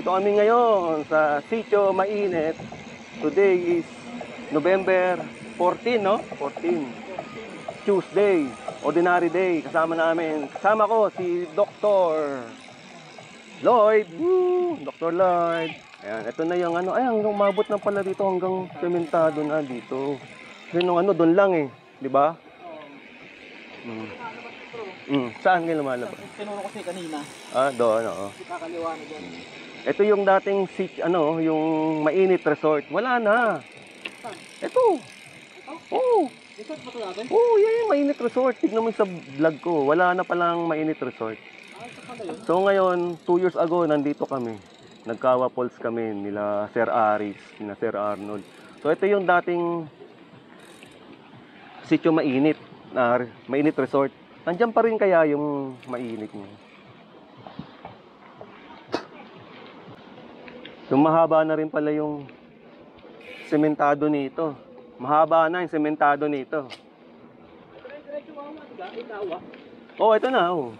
Nandito kami ngayon sa Sitio Mainit. Today is November 14, no? 14. Tuesday, ordinary day. Kasama ko si Dr. Lloyd. Woo! Dr. Lloyd. Ayan, ito na yung ano. Ay, hanggang umabot na pala dito, hanggang sementado na dito. Kasi nung ano, doon lang eh. Di ba? Saan kayo lumalabas? Tinuro ko siya kanina. Doon, oo. Kakaliwa na dyan. Ito yung dating yung Mainit Resort. Wala na. Ito. Oo. Resort ba ito natin? Oo, yan yung Mainit Resort. Tignan mo sa vlog ko. Wala na palang Mainit Resort. Ito pala yun. So ngayon, 2 years ago, nandito kami. Nagkawa Falls kami nila Sir Aris, nila Sir Arnold. So ito yung dating Sitio Mainit, Mainit Resort. Nandiyan pa rin kaya yung mainit niya. So mahaba na rin pala yung sementado nito. Mahaba na yung sementado nito. Oh, ito na. Oh.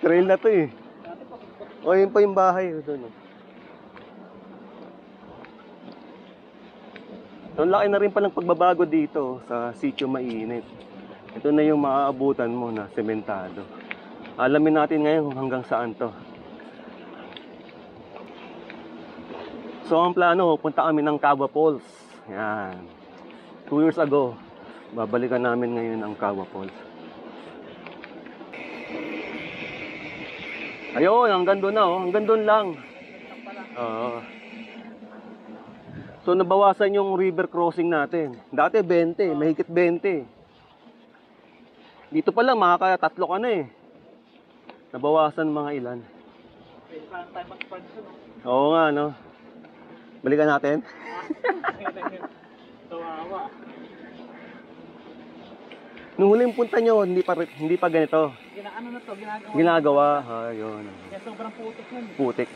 Trail na to eh. O, yun pa yung bahay. Doon. So, laki na rin palang pagbabago dito sa Sitio Mainit. Ito na yung maaabutan mo na sementado. Alamin natin ngayon kung hanggang saan to. So, ang plano, punta kami ng Kawa Falls. Yan. 2 years ago, babalikan namin ngayon ang Kawa Falls. Ayun, hanggang doon na, oh. Hanggang doon lang. Oo. So, nabawasan yung river crossing natin. Dati 20, mahigit 20. Dito pa lang, makaka-3 ka na eh. Nabawasan mga ilan. Oo nga, no? Balikan natin. Tawawa. Nung huling punta nyo, hindi pa ganito. Ano na to? Ginagawa. Ayun. Kaya sobrang putik nun. Putik.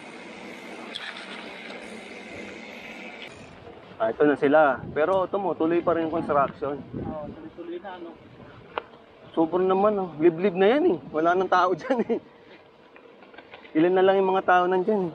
Ito na sila. Pero ito mo, tuloy pa rin yung construction. Oo, tuloy-tuloy na ano. Sobrang naman, oh. Liblib na yan eh. Wala nang tao dyan eh. Ilan na lang yung mga tao nandyan eh.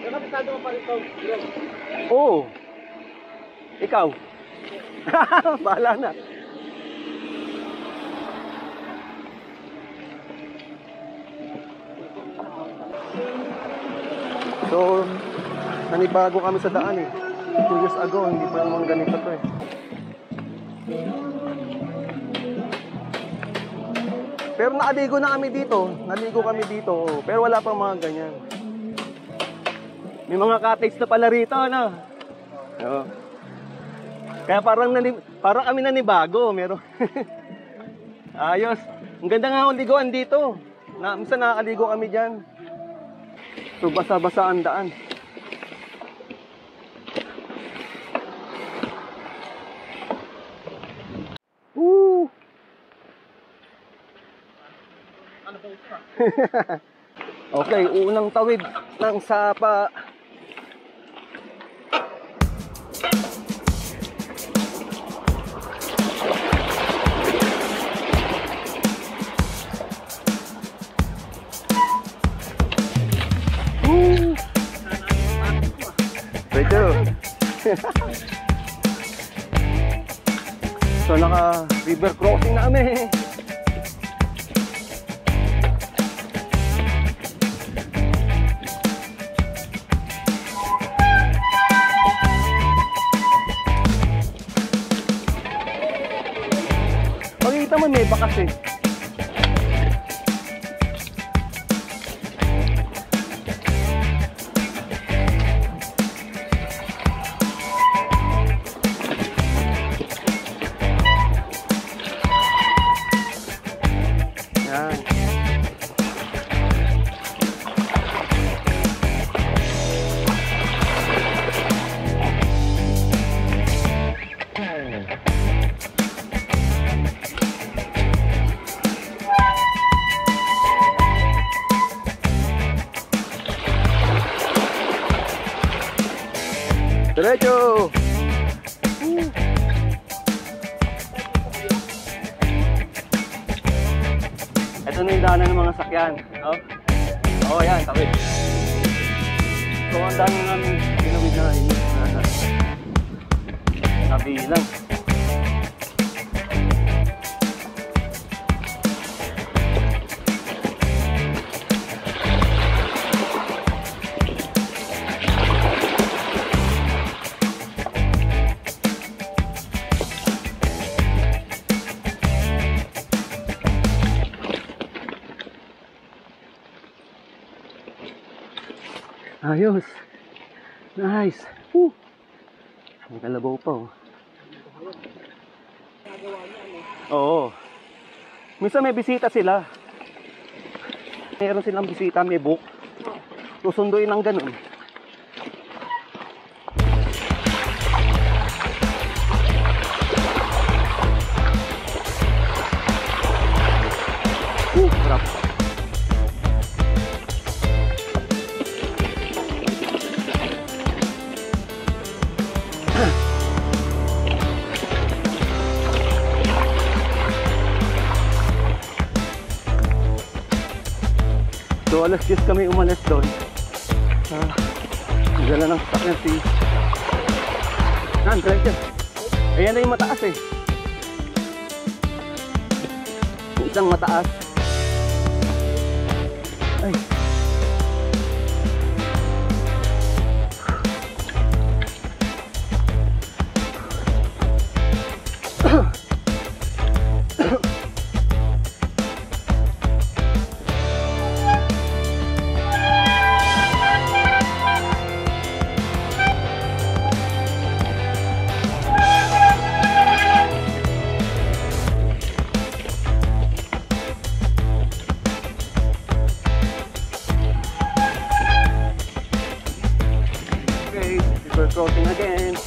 Nakapitado mo pa ito. Oo. Ikaw. Bahala na. So, nanibago kami sa daan eh. 2 years ago, hindi pa naman ganito to eh. Pero nakaligo na kami dito. Naligo kami dito. Oh. Pero wala pang mga ganyan. May mga cottage na pala rito, ano? Oo. Kaya parang kami nanibago. Meron. Ayos. Ang ganda nga ang liguan dito. Minsan nakakaligo kami dyan. So, basa-basa ang daan. Woo! Ano ba ito? Okay, unang tawid ng Sapa. Ito. So, naka-river crossing na kami. Pagkita mo may bakas eh. Diretso! Ito na yung daanan ng mga sakyan. Oh, oh yan, tawid. So, ang dami namin pinawid na yun. Nabilang. Ayos. Nice. Woo. May kalabaw pa oh. Oo. Minsan may bisita sila. Meron silang bisita, may book. Susunduin ng ganun. Harap. So alas 10 kami umalis doon. Nagdala ng sasakyan si driver. Ayan na yung mataas eh. Yung isang mataas. Ay. We're crossing again.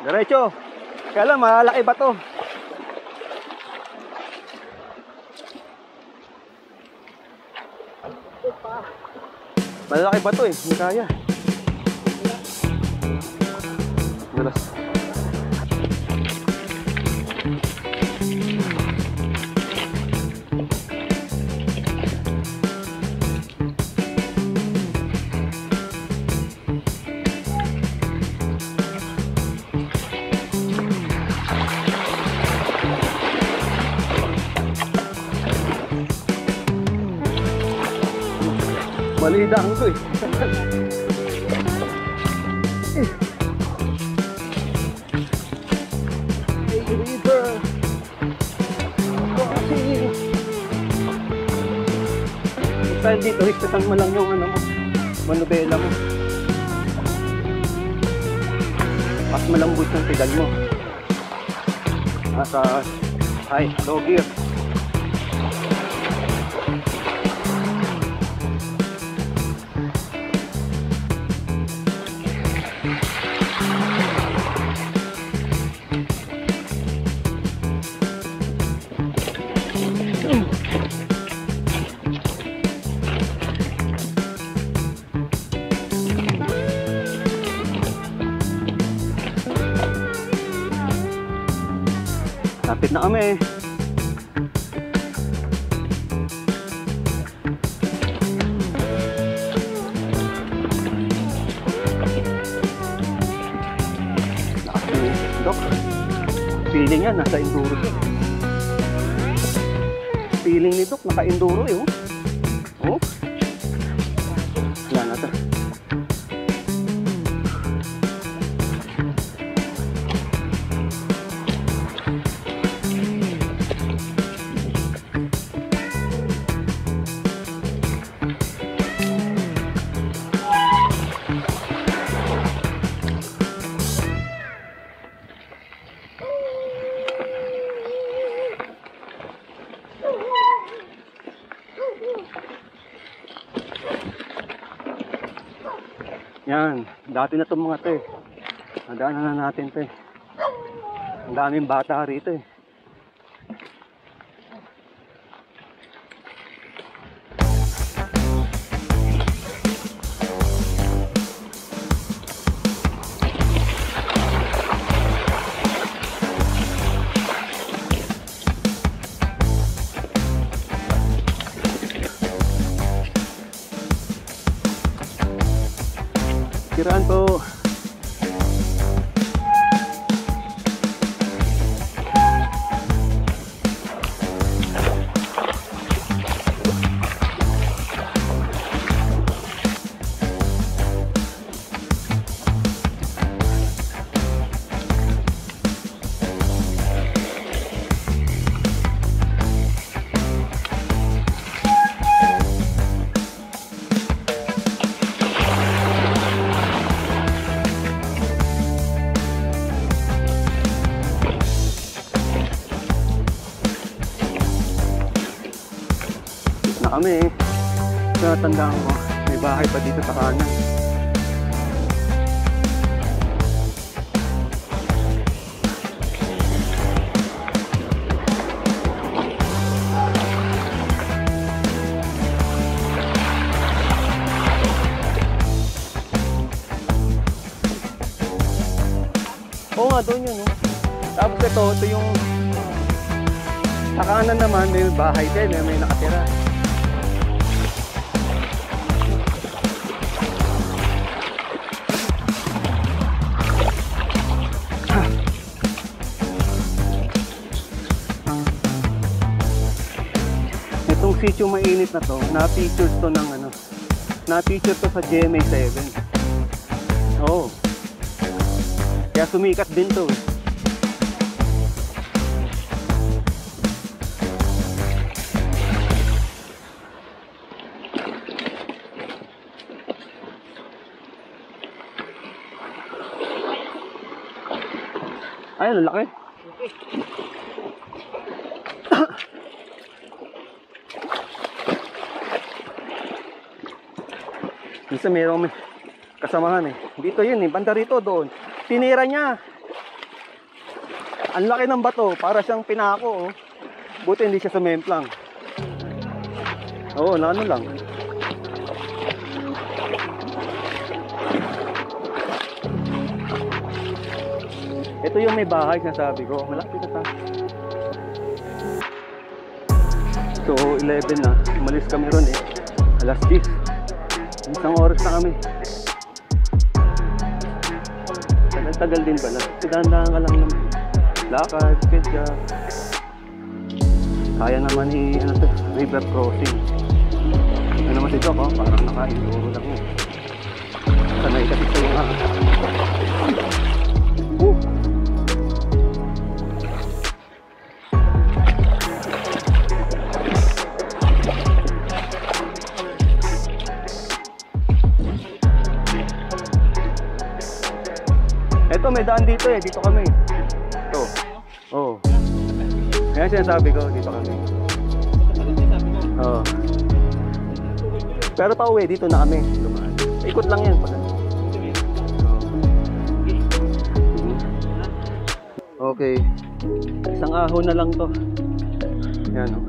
Diretso. Kaya lang, malaki ba to? Malaki ba to eh? Hindi kaya. Galas. Malidang ko eh. River crossing. Style dito, higpitan mo lang yung ano mo, manubela mo. Mas malambot yung pedal mo. Nasa high, low gear. Lapit na kami. Dok, feeling yan, nasa enduro siya. Feeling ni Dok, naka-enduro eh. Oh. Yan, dati na itong mga to eh. Nadaanan na natin to eh. Ang daming bata rito eh. Kiraan po. Na kami eh. Natandaan ko, may bahay pa dito sa kanan. Oo nga, doon yun. Tapos ito yung sa kanan naman may bahay din, may nakatira. Itong sitio mainit na to, na-feature to ng ano, na-feature to sa GMA 7. Oo. Kaya sumikat din to. Ay, ang laki. Minsan mayroong kasamahan eh. Dito yun eh, banda rito doon. Tinira niya. Ang laki ng bato, para siyang pinako oh. Buti hindi siya sumemplang. Oo, na ano lang. Ito yung may bahay na sabi ko. Malapit na tayo. So 11 na. Umalis kami ron eh. Alas 10. Isang oras na kami. Tagal din pala. Dahan-dahan ka lang naman. Lakad, pedya. Kaya naman ano to, river crossing. Ano naman si Doc, oh, parang nakainuro lang yun. Sanay kasi sa yung Ito may daan dito eh, dito kami. Ito. Oo. Kaya sinasabi ko, dito kami. Oo. Pero pa uwi, dito na kami. Ikot lang yan. Okay. Isang ahon na lang to. Yan o.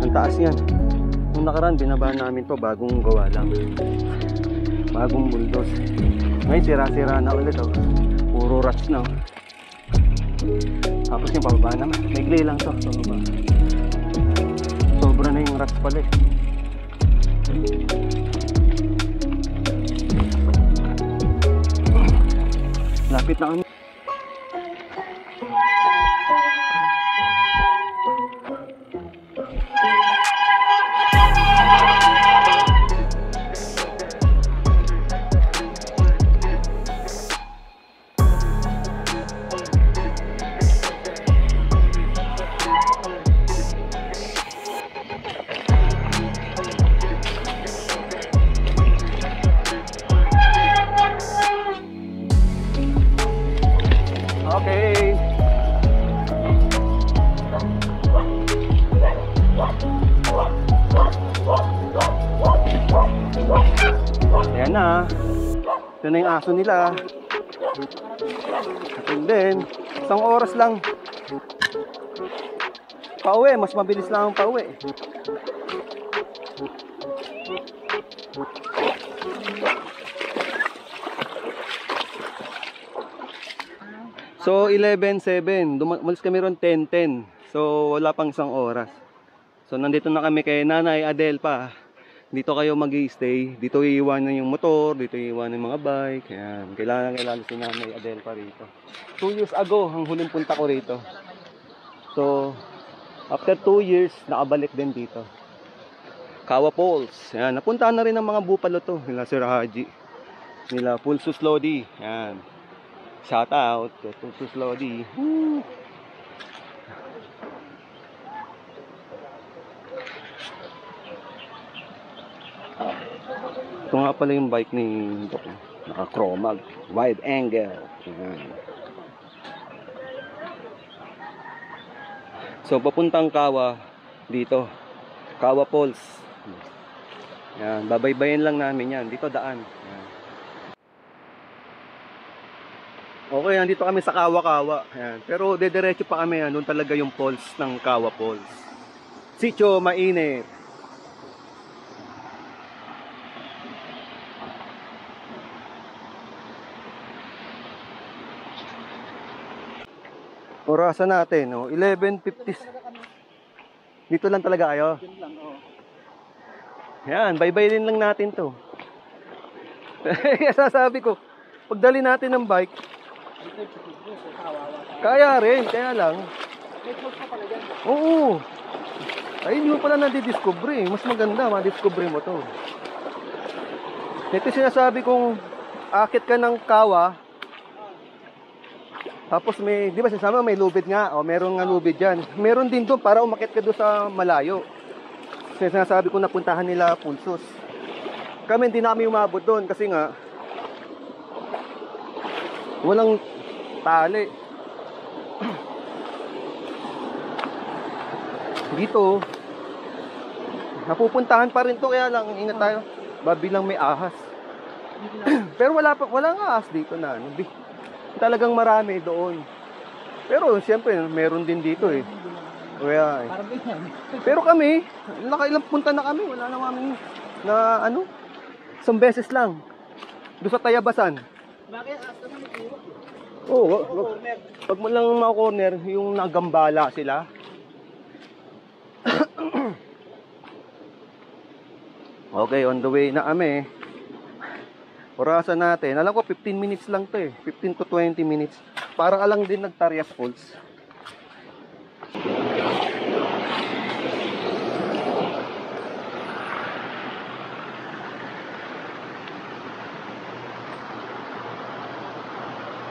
Ang taas yan. Nung nakaraan, binabaan namin to, bagong gawa lang. Bagong buldos. Ngayon, sira-sira na ulit o. Puro rats na. Tapos yung pababa naman. May clay lang to. Pababa. Sobra na yung rats pala eh. Lapit na kami. Okay. Ayan na. Ito na yung aso nila. And then, isang oras lang. Pauwi, mas mabilis lang ang pauwi. So 11:07, umalis kami ron 10:10. So wala pang isang oras. So nandito na kami kay Nanay Adel pa. Dito kayo mag-i-stay. Dito iiwanan yung motor, dito iiwanan yung mga bike. Ayan, kailangan si Nanay Adel pa rito. 2 years ago ang huling punta ko rito. So after 2 years, nakabalik din dito. Kawa Falls. Ayan, napuntahan na rin ng mga bupalo to. Nila Sir Haji. Nila Pulsus Lodi. Ayan. Shout out to Pulsus Lodi. Woo! Ito nga pala yung bike ni Doc. Naka-chromag. Wide angle. Ayan. So papuntang Kawa dito. Kawa Falls. Yan, babaybayin lang namin yan. Dito daan. Yan. Okay, andito kami sa Kawa-Kawa. Yan. Pero dediretso pa kami. Doon talaga yung falls ng Kawa Falls. Sitio Mainit. Orasan natin, no? 11:50. Dito lang talaga kayo. Yun lang, oo. Yan, baybayin lang natin to. Kaya sasabi ko, pagdali natin ng bike, Dito yung siguro, so kawawa tayo. kaya rin, kaya lang. May close pa pala dyan. Oo. Ay, hindi mo pala nadidiscover eh. Mas maganda, madiscover mo to. Ito sinasabi kong akit ka ng Kawa. Tapos may, di ba sinasabi may lubid nga. O, meron nga lubid dyan. Meron din doon para umakit ka doon sa malayo. Sinasabi ko napuntahan nila Pulsos. Kami hindi na kami umabot doon kasi nga walang tali. Dito napupuntahan pa rin to, kaya lang ingat tayo. Babilang may ahas. Pero walang ahas dito na. Talagang marami doon. Pero siyempre meron din dito eh. Kaya, Parang ganyan. pero kami, nakailang punta na kami, wala na kami na ano, isang beses lang. Doon sa Tayabasan. Bakit? Asta naman ito. Oo, pag mo lang mga corner, yung nagambala sila. Okay, on the way na kami. Orasan natin. Alam ko 15 minutes lang to eh. 15 to 20 minutes. Parang alang din nagTarias Falls.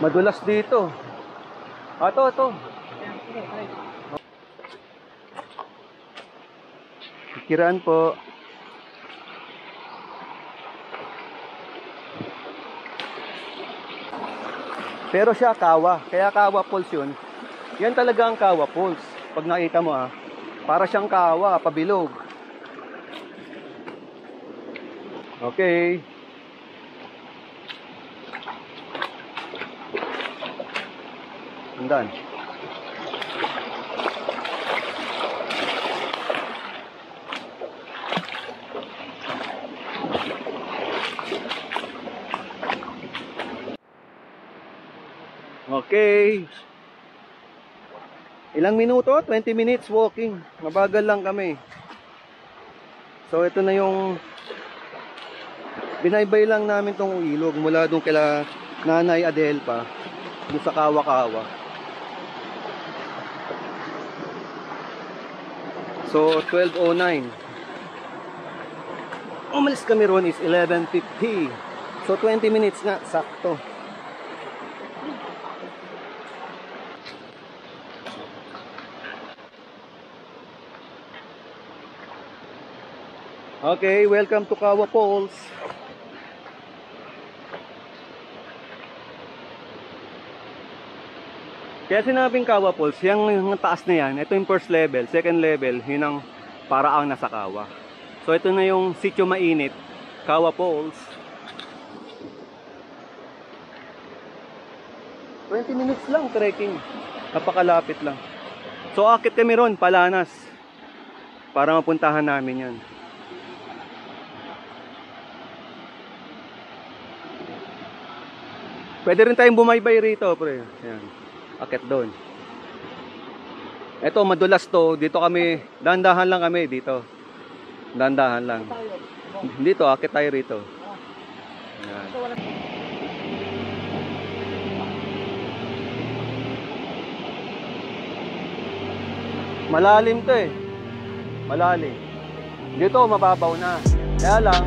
Madulas dito. Ito. Kiraan po. Pero siya Kawa. Kaya Kawa Falls yun. Yan talaga ang Kawa Falls. Pag nakita mo para siyang Kawa, pabilog. Okay. Andan. Okay. Ilang minuto? 20 minutes walking. Mabagal lang kami. So ito na yung binaybay lang namin tong ilog mula doon kila Nanay Adel pa doon sa Kawa-Kawa. So 12:09. Umalis kami ron is 11:50. So 20 minutes nga, sakto. Okay, welcome to Kawa Falls. Kaya sinabing Kawa Falls, yung taas na yan, ito yung first level, second level, yun ang paraang nasa Kawa. So ito na yung Sitio Mainit, Kawa Falls. 20 minutes lang trekking. Napakalapit lang. So akit kami ron, Palanas. Para mapuntahan namin yan. Pwede rin tayong bumaybay rito, pre. Yan. Akit doon. Eto, madulas to. Dito kami, dandahan lang kami dito. Dandahan lang. Tayo. Dito, akit tayo rito. Yan. Ito wala. Malalim to eh. Malalim. Dito, mababaw na. Kaya lang,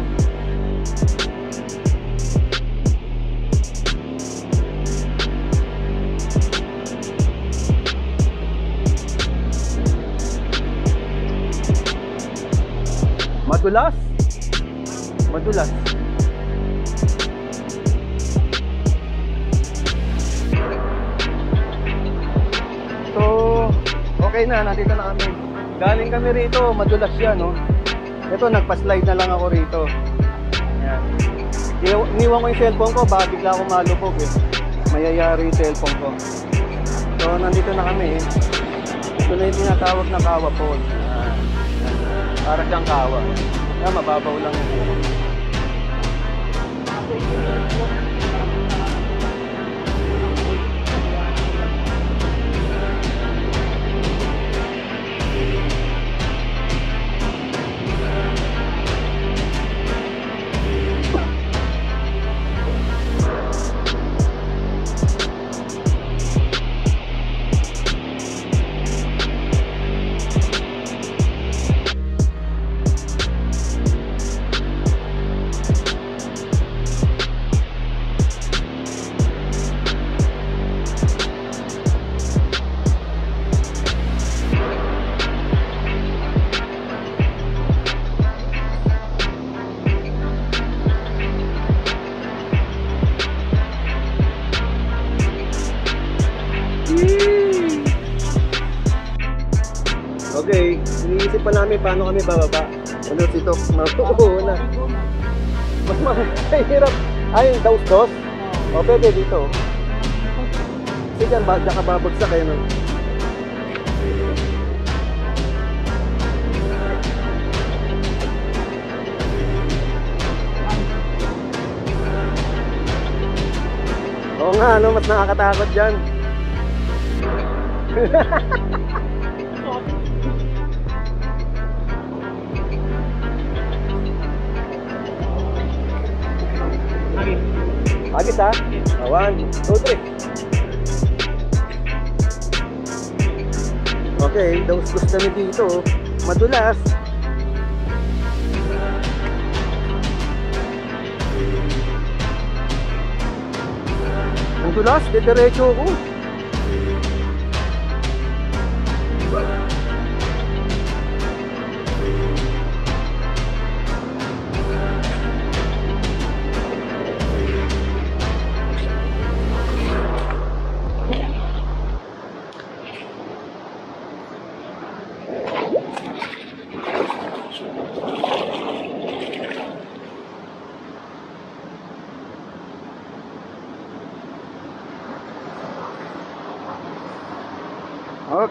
madulas. Madulas. So, okay na, nandito na kami. Galing kami rito, madulas yan, no? Ito, nagpa-slide na lang ako rito. Yan. Iniwan ko yung cellphone ko, baka bigla ako malubog eh. Mayayari yung cellphone ko. So, nandito na kami eh. Ito na yung tinatawag na Kawa Falls. Yan. Para siyang kawa. Yan, mababaw lang yun. Okay, iniisip pa namin paano kami bababa. Ano dito, mauuna. Mas mahirap. Ay, daus-dos? O, pwede dito. Kasi dyan, dyan ka babagsak kayo nun. Oo nga, ano, mas nakakatakot dyan. Agis ha? 1, 2, 3. Okay, daus-dos kami dito. Madulas. Madulas, diretso ko.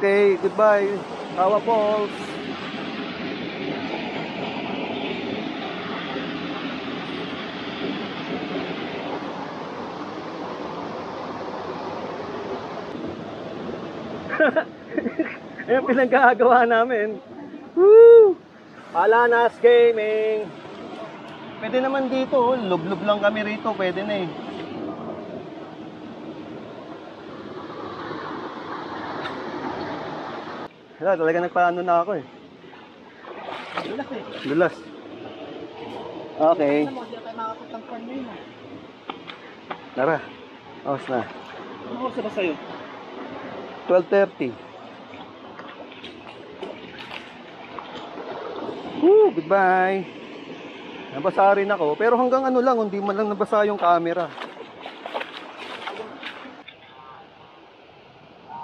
Okay, goodbye. Kawa Falls. Ayan pinagkagawa namin. Woo! Palanas Gaming. Pwede naman dito, lub-lub lang kami rito, pwede na eh. Wala, talaga nagpaano na ako eh. Dulas eh. Dulas. Okay. Alam mo, di tayo makakapag farm ngayon ah. Tara. Oras na. Ano oras na ba sa'yo? 12:30. Woo, goodbye. Nabasa rin ako, pero hanggang ano lang, hindi man lang nabasa yung camera.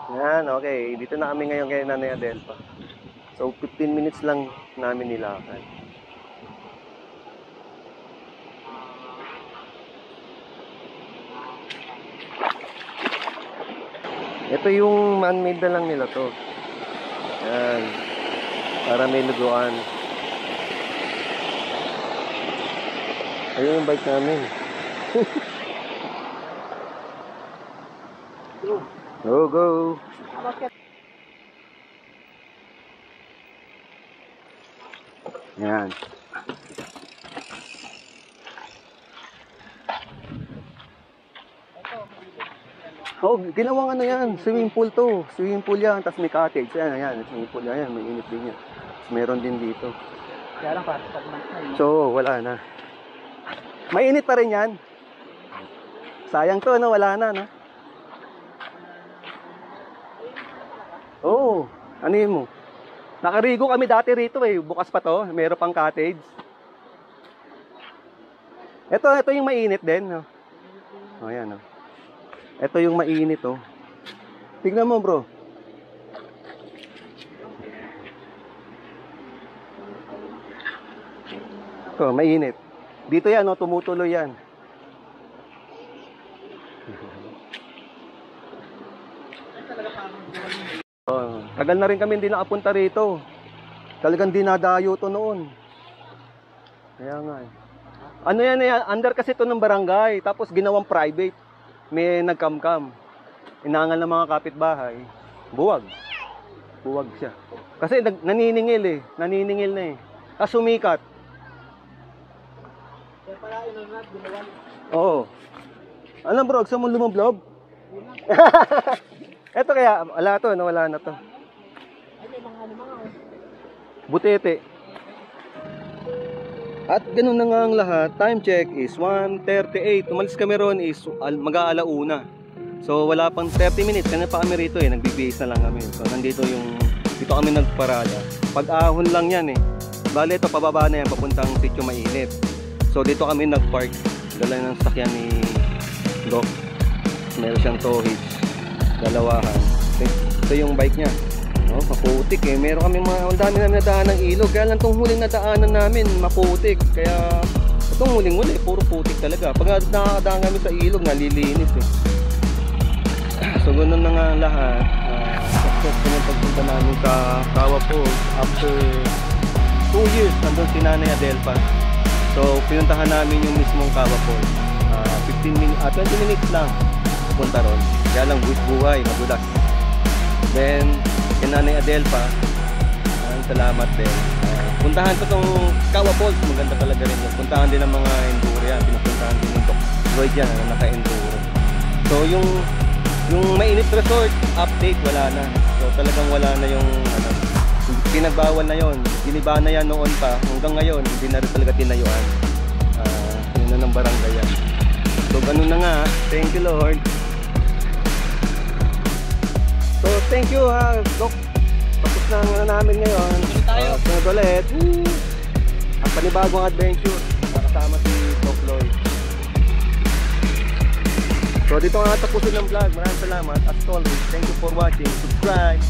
Yan, okay. Dito na kami ngayon kay Nanay Adelpa. So, 15 minutes lang namin nilakad. Ito yung man-made na lang nila to. Yan. Para may luguan. Ayun yung bike namin. Go, go. Yan. Oh, ginawang ano yan, swimming pool to. Swimming pool yan, tapos may cottage. Ayan, swimming pool yan, may init din yan. Tapos meron din dito. Kaya lang para pag na. So, wala na. Mainit pa rin yan. Sayang to, no? Wala na, no? Oo, ano yun mo? Nakarigo kami dati rito eh. Bukas pa to, meron pang cottage. Ito yung mainit din, no? O, yan, no? Ito yung mainit, oh. Tignan mo, bro. Ito, mainit. Dito yan, oh, tumutuloy yan. Oh, tagal na rin kami hindi nakapunta rito. Talagang dinadayo to noon. Kaya nga eh. Ano yan, under kasi to ng barangay. Tapos ginawang private. May nagkamkam. Inangal ng mga kapitbahay. Buwag. Buwag siya. Kasi naniningil eh. Naniningil na eh. Tapos sumikat. Kaya pala inunod, ginawa. Oo. Alam bro, gusto mo lumablob? Eto kaya, wala to, nawala na to. Ay, may mga Butete. At ganun na nga ang lahat. Time check is 1:38. Umalis kami ron is mag-aalauna. So wala pang 30 minutes. Kanya pa kami rito eh. Nagbibihis na lang kami. So dito kami nagparada. Pag-ahon lang yan eh. Bale ito pababa na yan papuntang Sitio Mainit. So dito kami nag-park. Dala ng sakyan ni Doc. Meron siyang tow hitch. Dalawahan. Ito yung bike niya. No, maputik eh. Meron kami ang dami namin nadaan ng ilog. Kaya lang itong huling nadaanan namin, maputik. Kaya itong huling-huli, puro putik talaga. Pag nakakadaan kami sa ilog, nalilinis eh. So ganoon na nga ang lahat. Successful yung pagpunta namin sa Kawa Falls. After 2 years, nandun si Nanay Adelpa. So pinuntahan namin yung mismong Kawa Falls. 20 minutes lang punta ron. Kaya lang buhay, magulas. Then kay Nanay Adelpa, salamat din. Puntahan ko tong Kawa Falls, maganda talaga rin. Puntahan din ng mga enduro yan. Pinupuntahan din ng Doc Lloyd yan, naka-enduro. So yung Mainit Resort update, wala na. So talagang wala na yung pinagbawal na yon. Giniba na yan noon pa. Hanggang ngayon, hindi na rin talaga tinayuan. Yun na ng barangay yan. So ganun na nga. Thank you Lord. So thank you Doc. Tapos na nga namin ngayon. Sunod ulit. Ang panibagong adventure. Nakasama si Doc Lloyd. So dito nga tapusin ng vlog. Maraming salamat. As always, thank you for watching. Subscribe.